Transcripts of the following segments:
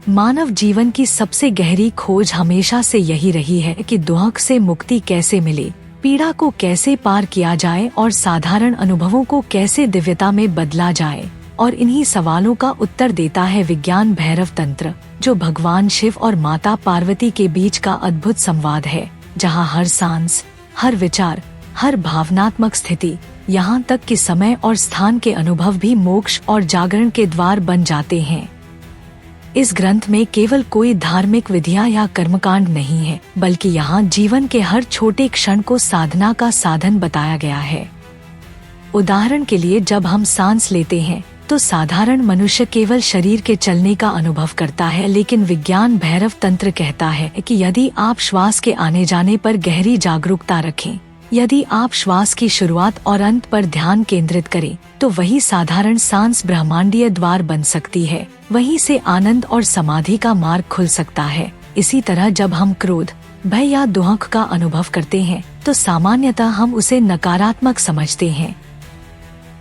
मानव जीवन की सबसे गहरी खोज हमेशा से यही रही है कि दुख से मुक्ति कैसे मिले, पीड़ा को कैसे पार किया जाए और साधारण अनुभवों को कैसे दिव्यता में बदला जाए। और इन्हीं सवालों का उत्तर देता है विज्ञान भैरव तंत्र, जो भगवान शिव और माता पार्वती के बीच का अद्भुत संवाद है, जहाँ हर सांस, हर विचार, हर भावनात्मक स्थिति, यहाँ तक कि समय और स्थान के अनुभव भी मोक्ष और जागरण के द्वार बन जाते हैं। इस ग्रंथ में केवल कोई धार्मिक विधियां या कर्मकांड नहीं है, बल्कि यहाँ जीवन के हर छोटे क्षण को साधना का साधन बताया गया है। उदाहरण के लिए, जब हम सांस लेते हैं तो साधारण मनुष्य केवल शरीर के चलने का अनुभव करता है, लेकिन विज्ञान भैरव तंत्र कहता है कि यदि आप श्वास के आने जाने पर गहरी जागरूकता रखें, यदि आप श्वास की शुरुआत और अंत पर ध्यान केंद्रित करें, तो वही साधारण सांस ब्रह्मांडीय द्वार बन सकती है। वहीं से आनंद और समाधि का मार्ग खुल सकता है। इसी तरह जब हम क्रोध, भय या दुख का अनुभव करते हैं तो सामान्यतः हम उसे नकारात्मक समझते हैं,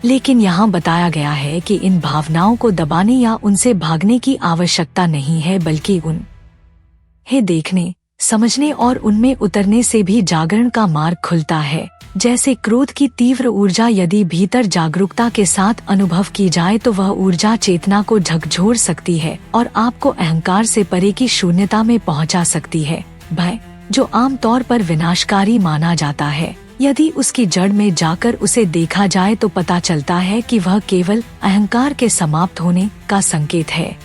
लेकिन यहाँ बताया गया है कि इन भावनाओं को दबाने या उनसे भागने की आवश्यकता नहीं है, बल्कि उन्हें देखने, समझने और उनमें उतरने से भी जागरण का मार्ग खुलता है। जैसे क्रोध की तीव्र ऊर्जा यदि भीतर जागरूकता के साथ अनुभव की जाए तो वह ऊर्जा चेतना को झकझोर सकती है और आपको अहंकार से परे की शून्यता में पहुंचा सकती है। भय, जो आमतौर पर विनाशकारी माना जाता है, यदि उसकी जड़ में जाकर उसे देखा जाए तो पता चलता है कि वह केवल अहंकार के समाप्त होने का संकेत है।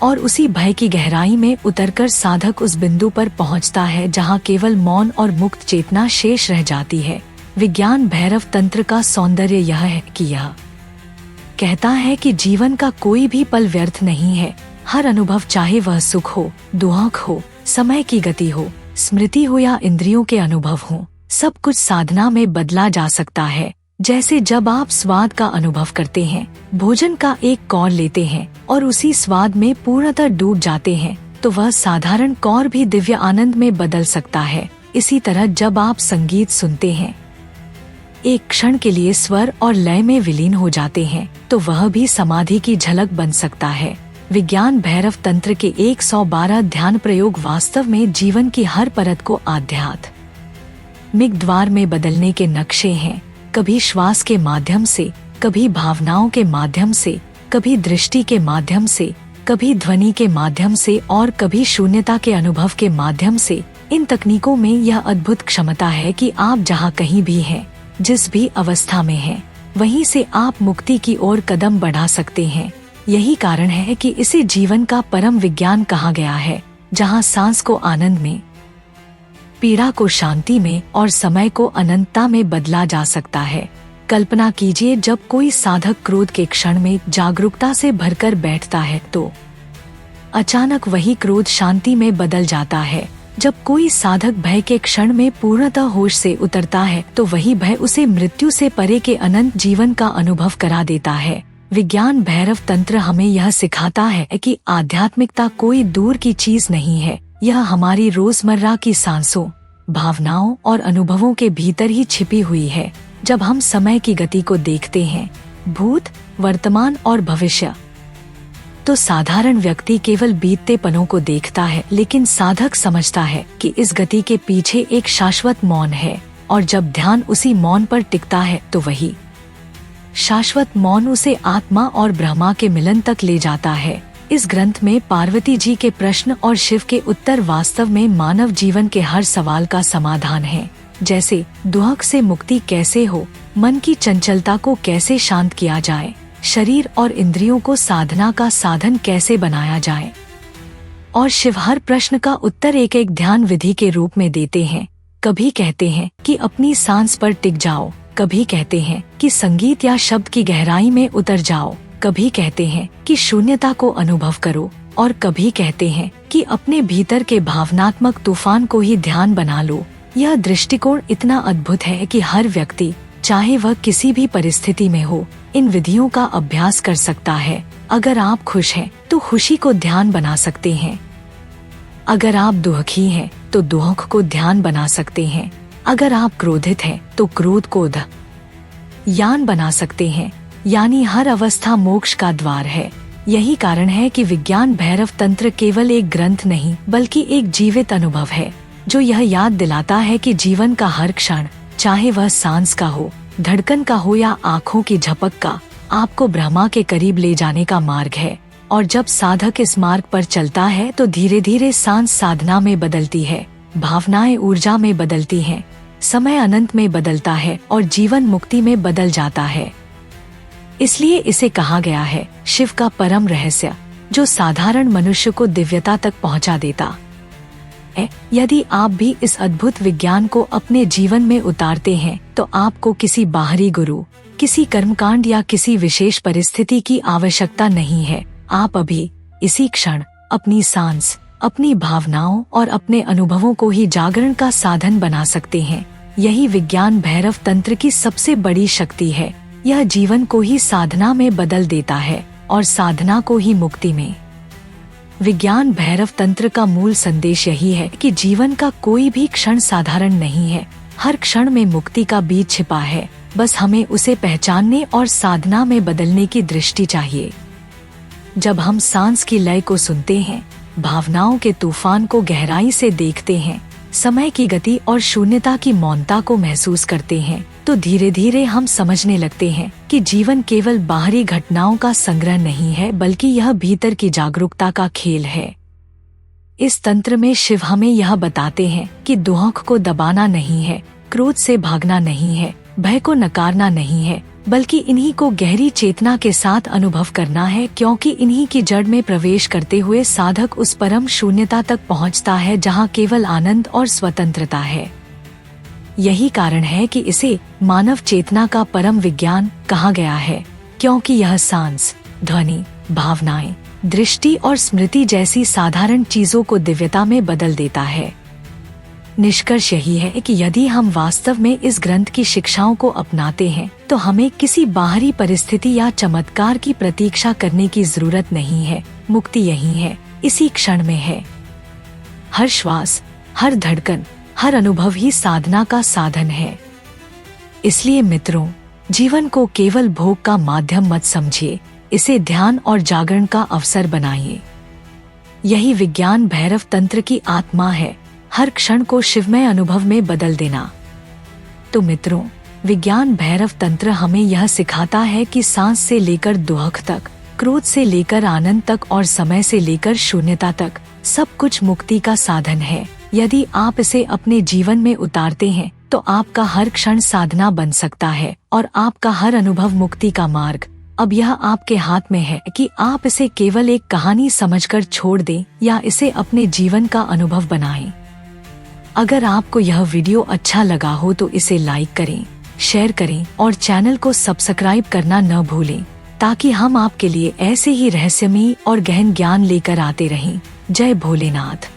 और उसी भय की गहराई में उतरकर साधक उस बिंदु पर पहुंचता है जहां केवल मौन और मुक्त चेतना शेष रह जाती है। विज्ञान भैरव तंत्र का सौंदर्य यह है कि यह कहता है कि जीवन का कोई भी पल व्यर्थ नहीं है। हर अनुभव, चाहे वह सुख हो, दुख हो, समय की गति हो, स्मृति हो या इंद्रियों के अनुभव हो, सब कुछ साधना में बदला जा सकता है। जैसे जब आप स्वाद का अनुभव करते हैं, भोजन का एक कौर लेते हैं और उसी स्वाद में पूर्णतः डूब जाते हैं, तो वह साधारण कौर भी दिव्य आनंद में बदल सकता है। इसी तरह जब आप संगीत सुनते हैं, एक क्षण के लिए स्वर और लय में विलीन हो जाते हैं, तो वह भी समाधि की झलक बन सकता है। विज्ञान भैरव तंत्र के 112 ध्यान प्रयोग वास्तव में जीवन की हर परत को आध्यात्मिक द्वार में बदलने के नक्शे हैं। कभी श्वास के माध्यम से, कभी भावनाओं के माध्यम से, कभी दृष्टि के माध्यम से, कभी ध्वनि के माध्यम से और कभी शून्यता के अनुभव के माध्यम से। इन तकनीकों में यह अद्भुत क्षमता है कि आप जहाँ कहीं भी हैं, जिस भी अवस्था में हैं, वहीं से आप मुक्ति की ओर कदम बढ़ा सकते हैं। यही कारण है कि इसे जीवन का परम विज्ञान कहा गया है, जहाँ सांस को आनंद में, पीड़ा को शांति में और समय को अनंतता में बदला जा सकता है। कल्पना कीजिए, जब कोई साधक क्रोध के क्षण में जागरूकता से भरकर बैठता है तो अचानक वही क्रोध शांति में बदल जाता है। जब कोई साधक भय के क्षण में पूर्णतः होश से उतरता है तो वही भय उसे मृत्यु से परे के अनंत जीवन का अनुभव करा देता है। विज्ञान भैरव तंत्र हमें यह सिखाता है कि आध्यात्मिकता कोई दूर की चीज नहीं है, यह हमारी रोजमर्रा की सांसों, भावनाओं और अनुभवों के भीतर ही छिपी हुई है। जब हम समय की गति को देखते हैं, भूत, वर्तमान और भविष्य, तो साधारण व्यक्ति केवल बीतते पलों को देखता है, लेकिन साधक समझता है कि इस गति के पीछे एक शाश्वत मौन है। और जब ध्यान उसी मौन पर टिकता है तो वही शाश्वत मौन उसे आत्मा और ब्रह्मा के मिलन तक ले जाता है। इस ग्रंथ में पार्वती जी के प्रश्न और शिव के उत्तर वास्तव में मानव जीवन के हर सवाल का समाधान है। जैसे दुख से मुक्ति कैसे हो, मन की चंचलता को कैसे शांत किया जाए, शरीर और इंद्रियों को साधना का साधन कैसे बनाया जाए। और शिव हर प्रश्न का उत्तर एक एक ध्यान विधि के रूप में देते हैं। कभी कहते हैं कि अपनी सांस पर टिक जाओ, कभी कहते हैं कि संगीत या शब्द की गहराई में उतर जाओ, कभी कहते हैं कि शून्यता को अनुभव करो और कभी कहते हैं कि अपने भीतर के भावनात्मक तूफान को ही ध्यान बना लो। यह दृष्टिकोण इतना अद्भुत है कि हर व्यक्ति, चाहे वह किसी भी परिस्थिति में हो, इन विधियों का अभ्यास कर सकता है। अगर आप खुश हैं तो खुशी को ध्यान बना सकते हैं, अगर आप दुखी हैं तो दुख को ध्यान बना सकते हैं, अगर आप क्रोधित हैं तो क्रोध को ध्यान बना सकते हैं। यानी हर अवस्था मोक्ष का द्वार है। यही कारण है कि विज्ञान भैरव तंत्र केवल एक ग्रंथ नहीं बल्कि एक जीवित अनुभव है, जो यह याद दिलाता है कि जीवन का हर क्षण, चाहे वह सांस का हो, धड़कन का हो या आँखों की झपक का, आपको ब्रह्मा के करीब ले जाने का मार्ग है। और जब साधक इस मार्ग पर चलता है तो धीरे धीरे सांस साधना में बदलती है, भावनाएं ऊर्जा में बदलती हैं, समय अनंत में बदलता है और जीवन मुक्ति में बदल जाता है। इसलिए इसे कहा गया है शिव का परम रहस्य, जो साधारण मनुष्य को दिव्यता तक पहुंचा देता है। यदि आप भी इस अद्भुत विज्ञान को अपने जीवन में उतारते हैं तो आपको किसी बाहरी गुरु, किसी कर्मकांड या किसी विशेष परिस्थिति की आवश्यकता नहीं है। आप अभी इसी क्षण अपनी सांस, अपनी भावनाओं और अपने अनुभवों को ही जागरण का साधन बना सकते हैं। यही विज्ञान भैरव तंत्र की सबसे बड़ी शक्ति है। यह जीवन को ही साधना में बदल देता है और साधना को ही मुक्ति में। विज्ञान भैरव तंत्र का मूल संदेश यही है कि जीवन का कोई भी क्षण साधारण नहीं है। हर क्षण में मुक्ति का बीज छिपा है, बस हमें उसे पहचानने और साधना में बदलने की दृष्टि चाहिए। जब हम सांस की लय को सुनते हैं, भावनाओं के तूफान को गहराई से देखते हैं, समय की गति और शून्यता की मौनता को महसूस करते हैं, तो धीरे धीरे हम समझने लगते हैं कि जीवन केवल बाहरी घटनाओं का संग्रह नहीं है, बल्कि यह भीतर की जागरूकता का खेल है। इस तंत्र में शिव हमें यह बताते हैं कि दुख को दबाना नहीं है, क्रोध से भागना नहीं है, भय को नकारना नहीं है, बल्कि इन्हीं को गहरी चेतना के साथ अनुभव करना है, क्योंकि इन्हीं की जड़ में प्रवेश करते हुए साधक उस परम शून्यता तक पहुंचता है जहां केवल आनंद और स्वतंत्रता है। यही कारण है कि इसे मानव चेतना का परम विज्ञान कहा गया है, क्योंकि यह सांस, ध्वनि, भावनाएं, दृष्टि और स्मृति जैसी साधारण चीजों को दिव्यता में बदल देता है। निष्कर्ष यही है कि यदि हम वास्तव में इस ग्रंथ की शिक्षाओं को अपनाते हैं तो हमें किसी बाहरी परिस्थिति या चमत्कार की प्रतीक्षा करने की जरूरत नहीं है। मुक्ति यही है, इसी क्षण में है। हर श्वास, हर धड़कन, हर अनुभव ही साधना का साधन है। इसलिए मित्रों, जीवन को केवल भोग का माध्यम मत समझिए, इसे ध्यान और जागरण का अवसर बनाइए। यही विज्ञान भैरव तंत्र की आत्मा है, हर क्षण को शिवमय अनुभव में बदल देना। तो मित्रों, विज्ञान भैरव तंत्र हमें यह सिखाता है कि सांस से लेकर दुख तक, क्रोध से लेकर आनंद तक और समय से लेकर शून्यता तक सब कुछ मुक्ति का साधन है। यदि आप इसे अपने जीवन में उतारते हैं तो आपका हर क्षण साधना बन सकता है और आपका हर अनुभव मुक्ति का मार्ग। अब यह आपके हाथ में है कि आप इसे केवल एक कहानी समझकर छोड़ दें या इसे अपने जीवन का अनुभव बनाएं। अगर आपको यह वीडियो अच्छा लगा हो तो इसे लाइक करें, शेयर करें और चैनल को सब्सक्राइब करना न भूलें, ताकि हम आपके लिए ऐसे ही रहस्यमयी और गहन ज्ञान लेकर आते रहें। जय भोलेनाथ।